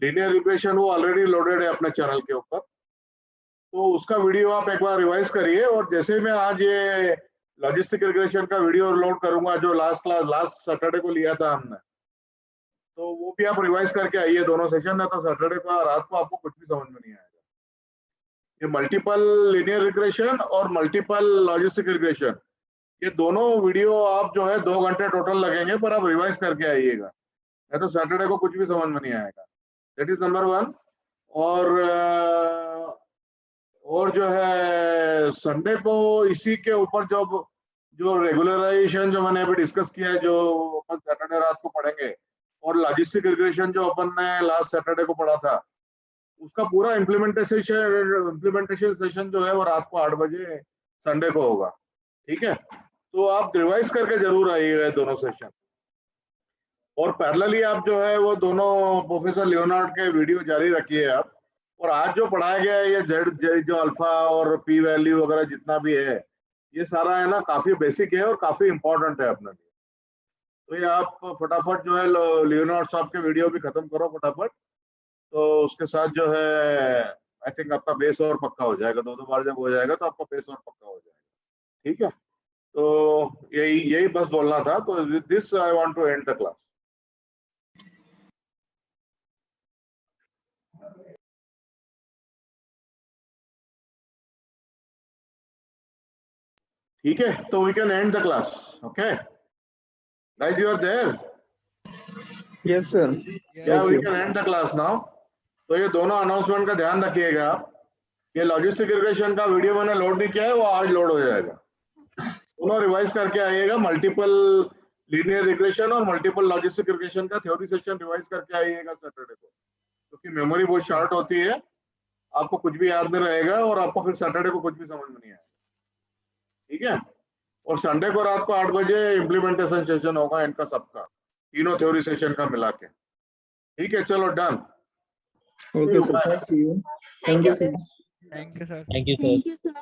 लीनियर रिग्रेशन वो ऑलरेडी लोडेड है अपने चैनल के ऊपर, तो उसका वीडियो आप एक बार रिवाइज करिए. और जैसे मैं आज ये लॉजिस्टिक रिग्रेशन का वीडियो लोड करूंगा जो लास्ट सैटरडे को लिया था हमने, तो वो भी आप रिवाइज करके आइए दोनों सेशन में. तो सैटरडे को रात को आपको कुछ भी समझ में नहीं आएगा. ये मल्टीपल लीनियर रिग्रेशन और मल्टीपल लॉजिस्टिक रिग्रेशन, ये दोनों वीडियो आप जो है 2 घंटे टोटल लगेंगे, पर आप रिवाइज करके आइएगा, नहीं तो सैटरडे को कुछ भी समझ में नहीं आएगा. That is number one. और जो है संडे को इसी के ऊपर जो रेगुलराइजेशन जो मैंने अभी डिस्कस किया है, जो अपन सैटरडे रात को पढ़ेंगे, और लॉजिस्टिक रिग्रेशन जो अपन ने लास्ट सैटरडे को पढ़ा था, उसका पूरा इम्प्लीमेंटेशन सेशन जो है वो रात को 8 बजे संडे को होगा. ठीक है, तो आप रिवाइज करके जरूर आइएगा दोनों सेशन. और पैरेलली आप जो है वो दोनों प्रोफेसर लियोनार्ड के वीडियो जारी रखिए आप. और आज जो पढ़ाया गया है ये जेड जो अल्फा और पी वैल्यू वगैरह जितना भी है, ये सारा है ना काफी बेसिक है और काफी इंपॉर्टेंट है अपने लिए. तो ये आप फटाफट जो है लियोनार्ड साहब के वीडियो भी खत्म करो फटाफट, तो उसके साथ जो है आई थिंक आपका बेस और पक्का हो जाएगा. 2 बार जब हो जाएगा तो आपका बेस और पक्का हो जाएगा. ठीक है, तो यही बस बोलना था. तो with this I want to end the class. ठीक है, तो we can end the class. Okay guys, you are there? Yes sir. Yeah we can end the class now. तो ये दोनों अनाउंसमेंट का ध्यान रखिएगा आप. ये लॉजिस्टिक रिग्रेशन का वीडियो मैंने लोड नहीं किया है, वो आज लोड हो जाएगा. दोनों रिवाइज करके आइएगा. मल्टीपल लीनियर रिग्रेशन और मल्टीपल लॉजिस्टिक रिग्रेशन का थ्योरी सेशन रिवाइज करके आइएगा सैटरडे को, क्योंकि मेमोरी बहुत शॉर्ट होती है, आपको कुछ भी याद नहीं रहेगा और आपको फिर सैटरडे को कुछ भी समझ में नहीं आएगा. ठीक है, और संडे को रात को 8 बजे इम्प्लीमेंटेशन सेशन होगा इनका सबका, तीनों थ्योरी सेशन का मिला के. ठीक है, चलो done. Okay sir. Thank you. Thank you, sir. Thank you, sir. Thank you, sir.